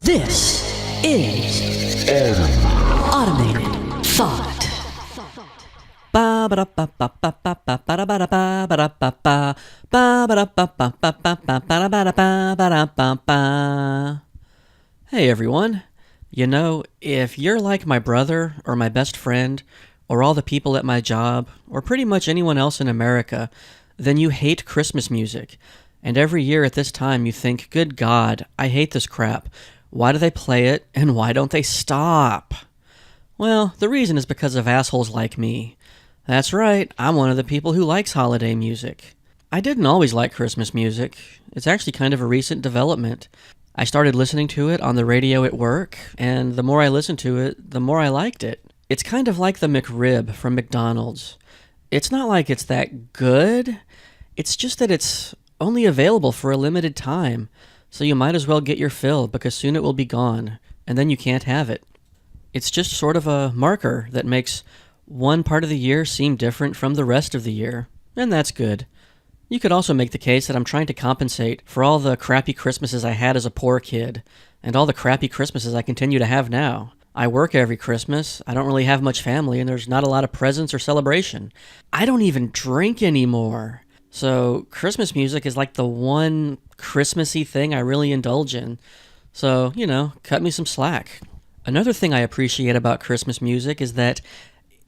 This is Automated Thought. Hey everyone. You know, if you're like my brother or my best friend or all the people at my job or pretty much anyone else in America, then you hate Christmas music. And every year at this time you think, good God, I hate this crap. Why do they play it, and why don't they stop? Well, the reason is because of assholes like me. That's right, I'm one of the people who likes holiday music. I didn't always like Christmas music. It's actually kind of a recent development. I started listening to it on the radio at work, and the more I listened to it, the more I liked it. It's kind of like the McRib from McDonald's. It's not like it's that good, it's just that it's only available for a limited time. So you might as well get your fill because soon it will be gone, and then you can't have it. It's just sort of a marker that makes one part of the year seem different from the rest of the year, and that's good. You could also make the case that I'm trying to compensate for all the crappy Christmases I had as a poor kid, and all the crappy Christmases I continue to have now. I work every Christmas, I don't really have much family, and there's not a lot of presents or celebration. I don't even drink anymore. So Christmas music is like the one Christmassy thing I really indulge in. So, cut me some slack. Another thing I appreciate about Christmas music is that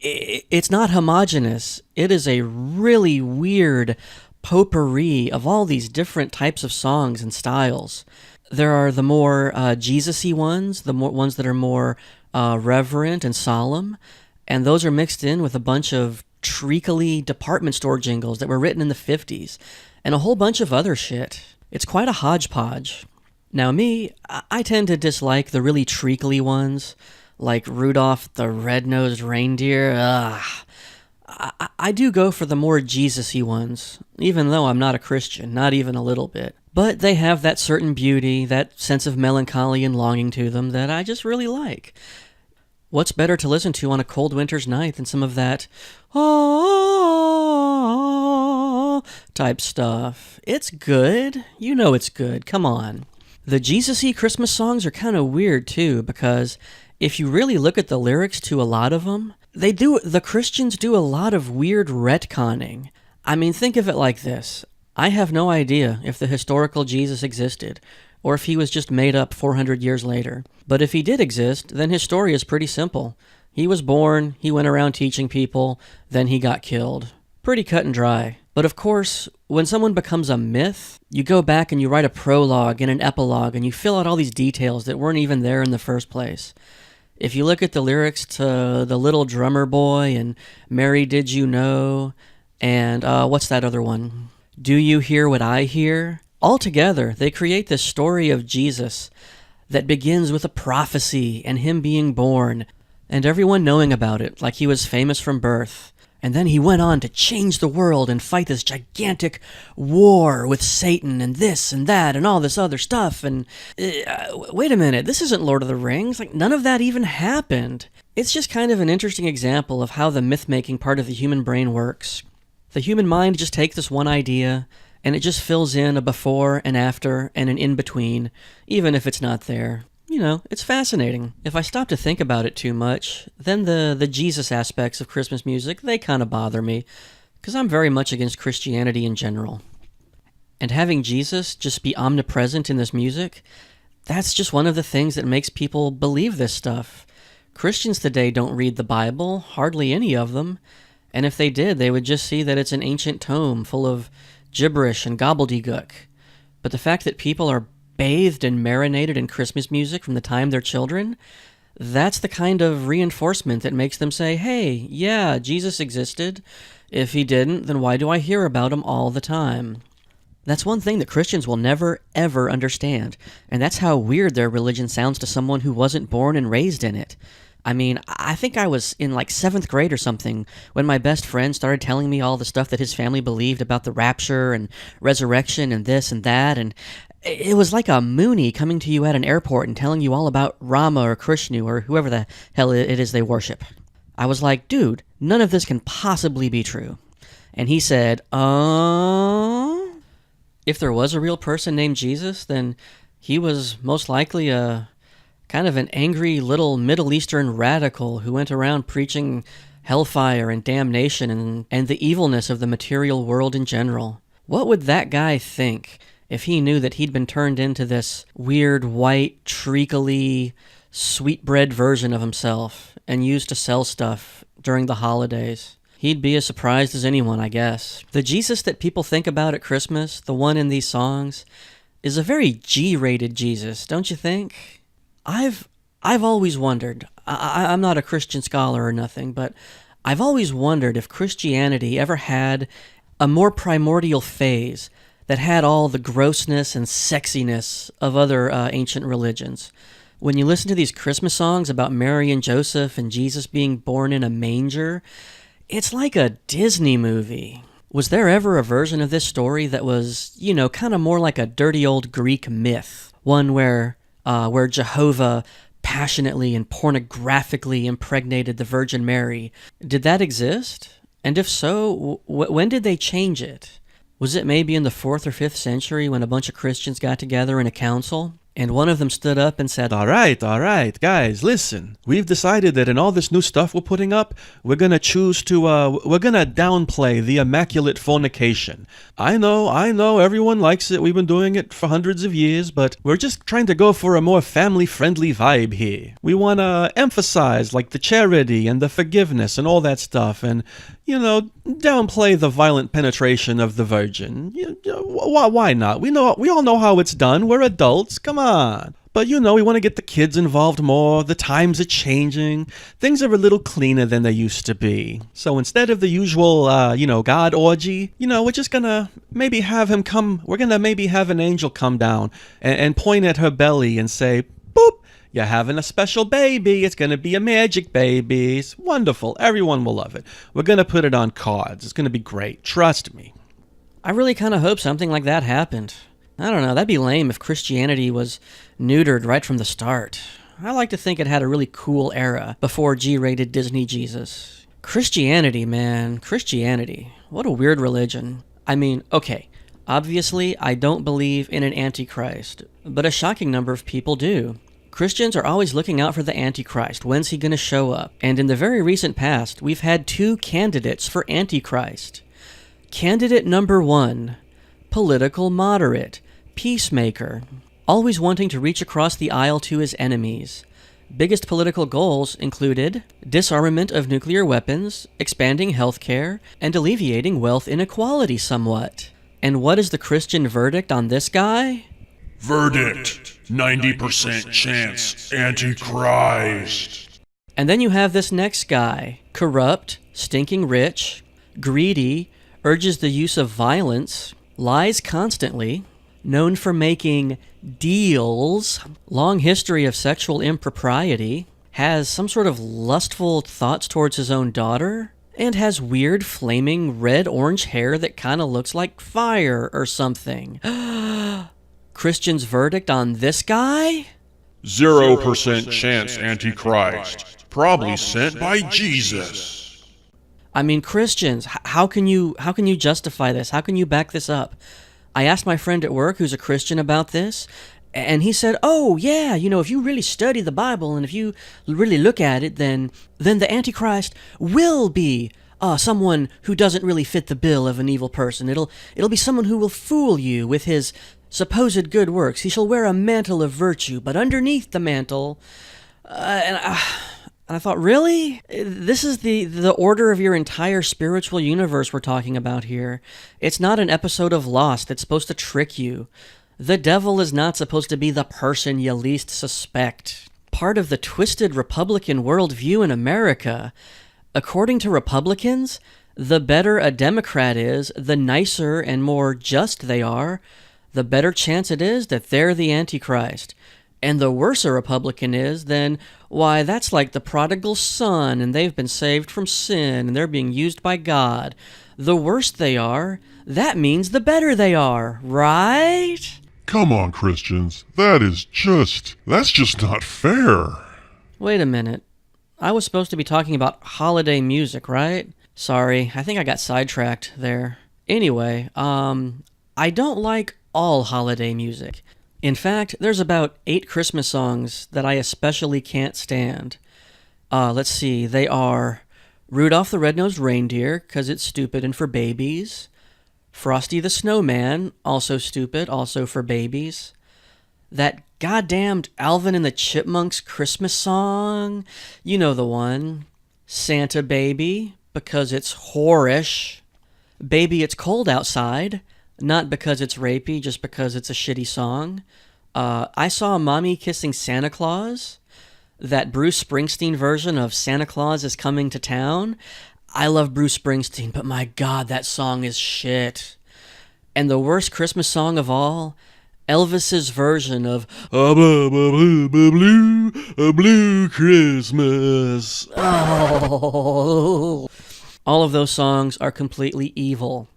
it's not homogeneous. It is a really weird potpourri of all these different types of songs and styles. There are the more Jesus-y ones, the more ones that are more reverent and solemn, and those are mixed in with a bunch of treacly department store jingles that were written in the 50s, and a whole bunch of other shit. It's quite a hodgepodge. Now me, I tend to dislike the really treacly ones, like Rudolph the Red-Nosed Reindeer. I do go for the more Jesus-y ones, even though I'm not a Christian, not even a little bit. But they have that certain beauty, that sense of melancholy and longing to them that I just really like. What's better to listen to on a cold winter's night than some of that type stuff? It's good. You know it's good. Come on. The Jesus-y Christmas songs are kind of weird too, because if you really look at the lyrics to a lot of them, the Christians do a lot of weird retconning. I mean, think of it like this. I have no idea if the historical Jesus existed, or if he was just made up 400 years later. But if he did exist, then his story is pretty simple. He was born, he went around teaching people, then he got killed. Pretty cut and dry. But of course, when someone becomes a myth, you go back and you write a prologue and an epilogue, and you fill out all these details that weren't even there in the first place. If you look at the lyrics to The Little Drummer Boy and Mary Did You Know, and what's that other one? Do You Hear What I Hear? Altogether, they create this story of Jesus that begins with a prophecy and him being born, and everyone knowing about it like he was famous from birth. And then he went on to change the world and fight this gigantic war with Satan and this and that and all this other stuff. And wait a minute, this isn't Lord of the Rings. Like, none of that even happened. It's just kind of an interesting example of how the myth-making part of the human brain works. The human mind just takes this one idea, and it just fills in a before and after and an in-between, even if it's not there. It's fascinating. If I stop to think about it too much, then the Jesus aspects of Christmas music, they kind of bother me, because I'm very much against Christianity in general. And having Jesus just be omnipresent in this music, that's just one of the things that makes people believe this stuff. Christians today don't read the Bible, hardly any of them, and if they did, they would just see that it's an ancient tome full of gibberish and gobbledygook. But the fact that people are bathed and marinated in Christmas music from the time they're children, that's the kind of reinforcement that makes them say, hey, yeah, Jesus existed. If he didn't, then why do I hear about him all the time? That's one thing that Christians will never, ever understand, and that's how weird their religion sounds to someone who wasn't born and raised in it. I mean, I think I was in like 7th grade or something when my best friend started telling me all the stuff that his family believed about the rapture and resurrection and this and that, and it was like a Moonie coming to you at an airport and telling you all about Rama or Krishna or whoever the hell it is they worship. I was like, dude, none of this can possibly be true. And he said, if there was a real person named Jesus, then he was most likely a kind of an angry little Middle Eastern radical who went around preaching hellfire and damnation and the evilness of the material world in general. What would that guy think if he knew that he'd been turned into this weird, white, treacly, sweetbread version of himself and used to sell stuff during the holidays? He'd be as surprised as anyone, I guess. The Jesus that people think about at Christmas, the one in these songs, is a very G-rated Jesus, don't you think? I've always wondered, I'm not a Christian scholar or nothing, but I've always wondered if Christianity ever had a more primordial phase that had all the grossness and sexiness of other ancient religions. When you listen to these Christmas songs about Mary and Joseph and Jesus being born in a manger, it's like a Disney movie. Was there ever a version of this story that was, kind of more like a dirty old Greek myth? One where Jehovah passionately and pornographically impregnated the Virgin Mary. Did that exist? And if so, when did they change it? Was it maybe in the 4th or 5th century when a bunch of Christians got together in a council? And one of them stood up and said, All right, guys, listen. We've decided that in all this new stuff we're putting up, we're going to downplay the immaculate fornication. I know, everyone likes it. We've been doing it for hundreds of years, but we're just trying to go for a more family-friendly vibe here. We want to emphasize, like, the charity and the forgiveness and all that stuff, and, downplay the violent penetration of the Virgin. Why not? We all know how it's done. We're adults. Come on. But we want to get the kids involved more. The times are changing. Things are a little cleaner than they used to be. So instead of the usual, God orgy, we're just gonna maybe have him come. We're gonna maybe have an angel come down and point at her belly and say, boop. You're having a special baby. It's going to be a magic baby. It's wonderful. Everyone will love it. We're going to put it on cards. It's going to be great. Trust me. I really kind of hope something like that happened. I don't know. That'd be lame if Christianity was neutered right from the start. I like to think it had a really cool era before G-rated Disney Jesus. Christianity, man. Christianity. What a weird religion. I mean, okay. Obviously, I don't believe in an antichrist, but a shocking number of people do. Christians are always looking out for the Antichrist. When's he going to show up? And in the very recent past, we've had 2 candidates for Antichrist. Candidate number 1, political moderate, peacemaker, always wanting to reach across the aisle to his enemies. Biggest political goals included disarmament of nuclear weapons, expanding healthcare, and alleviating wealth inequality somewhat. And what is the Christian verdict on this guy? Verdict. 90% chance Antichrist. And then you have this next guy, corrupt, stinking rich, greedy, urges the use of violence, lies constantly, known for making deals, long history of sexual impropriety, has some sort of lustful thoughts towards his own daughter, and has weird flaming red-orange hair that kind of looks like fire or something. Christian's verdict on this guy? 0% chance Antichrist. Probably sent by Jesus. I mean, Christians, how can you justify this? How can you back this up? I asked my friend at work who's a Christian about this, and he said, oh, yeah, if you really study the Bible and if you really look at it, then the Antichrist will be someone who doesn't really fit the bill of an evil person. It'll be someone who will fool you with his supposed good works. He shall wear a mantle of virtue, but underneath the mantle, and I thought, really? This is the order of your entire spiritual universe we're talking about here. It's not an episode of Lost that's supposed to trick you. The devil is not supposed to be the person you least suspect. Part of the twisted Republican worldview in America. According to Republicans, the better a Democrat is, the nicer and more just they are, the better chance it is that they're the Antichrist. And the worse a Republican is, then, why, that's like the prodigal son, and they've been saved from sin, and they're being used by God. The worse they are, that means the better they are, right? Come on, Christians. That's just not fair. Wait a minute. I was supposed to be talking about holiday music, right? Sorry, I think I got sidetracked there. Anyway, I don't like all holiday music. In fact, there's about 8 Christmas songs that I especially can't stand. Let's see, they are Rudolph the Red-Nosed Reindeer, 'cause it's stupid and for babies. Frosty the Snowman, also stupid, also for babies. That goddamned Alvin and the Chipmunks Christmas song, you know the one. Santa Baby, because it's whorish. Baby It's Cold Outside, not because it's rapey, just because it's a shitty song. I Saw Mommy Kissing Santa Claus, that Bruce Springsteen version of Santa Claus is Coming to Town. I love Bruce Springsteen, but my God, that song is shit. And the worst Christmas song of all, Elvis's version of A blue Christmas. Oh. All of those songs are completely evil.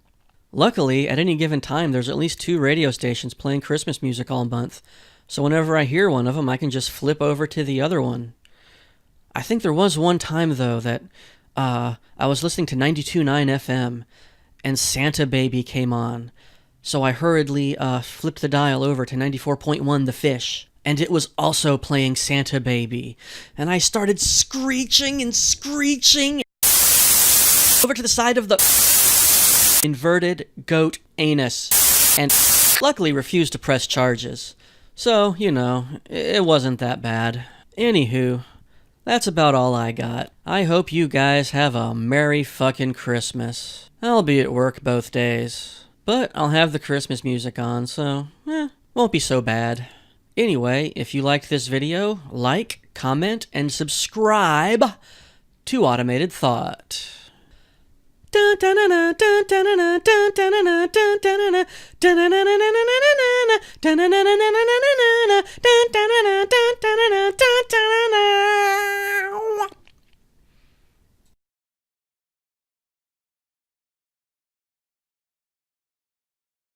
Luckily, at any given time, there's at least 2 radio stations playing Christmas music all month, so whenever I hear one of them, I can just flip over to the other one. I think there was one time, though, that I was listening to 92.9 FM, and Santa Baby came on, so I hurriedly flipped the dial over to 94.1 The Fish, and it was also playing Santa Baby, and I started screeching and screeching over to the side of the inverted goat anus, and luckily refused to press charges. So, you know, it wasn't that bad. Anywho, that's about all I got. I hope you guys have a merry fucking Christmas. I'll be at work both days, but I'll have the Christmas music on, so, won't be so bad. Anyway, if you liked this video, like, comment, and subscribe to Automated Thought.